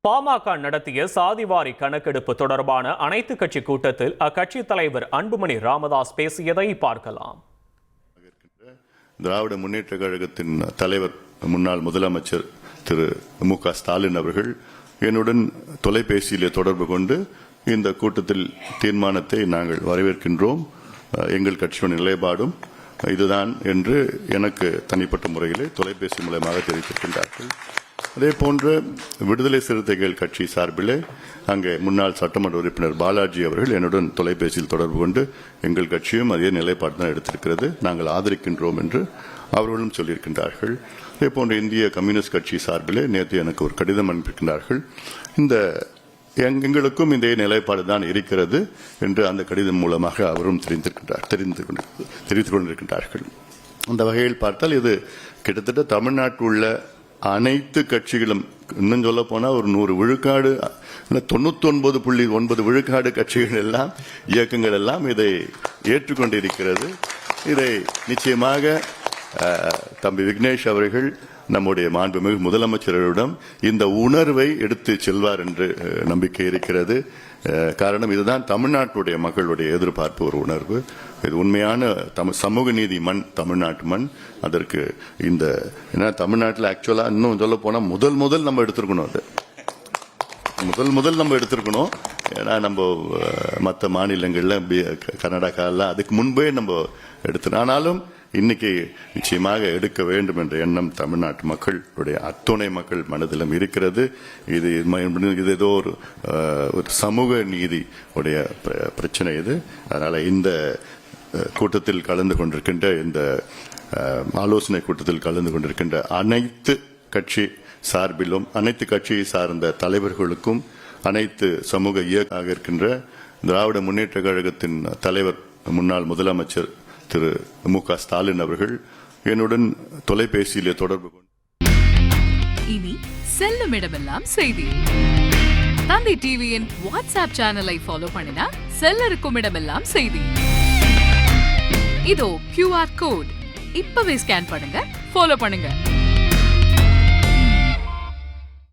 பாமக நடத்திய சாதிவாரி கணக்கெடுப்பு தொடர்பான அனைத்து கட்சி கூட்டத்தில் அக்கட்சி தலைவர் அன்புமணி ராமதாஸ் பேசியதை பார்க்கலாம். திராவிட முன்னேற்ற கழகத்தின் தலைவர் முன்னாள் முதலமைச்சர் திரு மு.க. ஸ்டாலின் அவர்கள் என்னுடன் தொலைபேசியிலே தொடர்பு கொண்டு இந்த கூட்டத்தில் தீர்மானத்தை நாங்கள் வரவேற்கின்றோம், எங்கள் கட்சியின் நிலைப்பாடும் இதுதான் என்று எனக்கு தனிப்பட்ட முறையிலே தொலைபேசி மூலமாக தெரிவித்திருக்கின்றார்கள். அதே போன்ற விடுதலை சிறுத்தைகள் கட்சி சார்பிலே அங்கே முன்னாள் சட்டமன்ற உறுப்பினர் பாலாஜி அவர்கள் என்னுடன் தொலைபேசியில் தொடர்பு கொண்டு எங்கள் கட்சியும் அதே நிலைப்பாடு தான் எடுத்திருக்கிறது, நாங்கள் ஆதரிக்கின்றோம் என்று அவர்களும் சொல்லியிருக்கின்றார்கள். அதே போன்ற இந்திய கம்யூனிஸ்ட் கட்சி சார்பிலே நேற்று எனக்கு ஒரு கடிதம் அனுப்பியிருக்கின்றார்கள். இந்த எங்களுக்கும் இந்த நிலைப்பாடு தான் இருக்கிறது என்று அந்த கடிதம் மூலமாக அவரும் தெரிவித்துக் கொண்டிருக்கின்றார்கள். அந்த வகையில் பார்த்தால் இது கிட்டத்தட்ட தமிழ்நாட்டில் உள்ள அனைத்து கட்சிகளும், இன்னும் சொல்ல போனா ஒரு 100 விழுக்காடு 99.9 விழுக்காடு கட்சிகள் எல்லாம் இயக்கங்கள் எல்லாம் இதை ஏற்றுக்கொண்டிருக்கிறது. இதை நிச்சயமாக தம்பி விக்னேஷ் அவர்கள் நம்முடைய மாண்புமிகு முதலமைச்சரிடம் இந்த உணர்வை எடுத்து செல்வார் என்று நம்பிக்கை இருக்கிறது. காரணம் இதுதான் தமிழ்நாட்டுடைய மக்களுடைய எதிர்பார்ப்பு, ஒரு உணர்வு. இது உண்மையான சமூக நீதி மண், தமிழ்நாட்டு மண். அதற்கு இந்த தமிழ்நாட்டில் ஆக்சுவலா இன்னும் சொல்ல போனா முதல் நம்ம எடுத்திருக்கணும், அது முதல் நம்ம எடுத்திருக்கணும். ஏன்னா நம்ம மற்ற மாநிலங்கள்ல கர்நாடகாலாம் அதுக்கு முன்பே நம்ம எடுத்தோம். ஆனாலும் இன்னைக்கு நிச்சயமாக எடுக்க வேண்டும் என்ற எண்ணம் தமிழ்நாட்டு மக்களுடைய அத்துணை மக்கள் மனதிலும் இருக்கிறது. இது ஏதோ ஒரு சமூக நீதி உடைய பிரச்சனை இது. அதனால இந்த கூட்டத்தில் கலந்து கொண்டிருக்கின்ற, இந்த ஆலோசனை கூட்டத்தில் கலந்து கொண்டிருக்கின்ற அனைத்து கட்சி சார்பிலும், அனைத்து கட்சியை சார்ந்த தலைவர்களுக்கும், அனைத்து சமூக இயக்கமாக இருக்கின்ற திராவிட முன்னேற்ற கழகத்தின் தலைவர் முன்னாள் முதலமைச்சர் திரு மு.க. ஸ்டாலின் அவர்கள் என்னுடன் தொலைபேசியிலே தொடர்பு கொண்டு இனி செல்லும் இடமெல்லாம் செய்தி. தந்தை டிவியின் வாட்ஸ்அப் சேனலை ஃபாலோ பண்ணினா செல்ல இருக்கும் இடமெல்லாம் செய்தி. இதோ QR கோட், இப்பவே ஸ்கேன் பண்ணுங்க, ஃபாலோ பண்ணுங்க.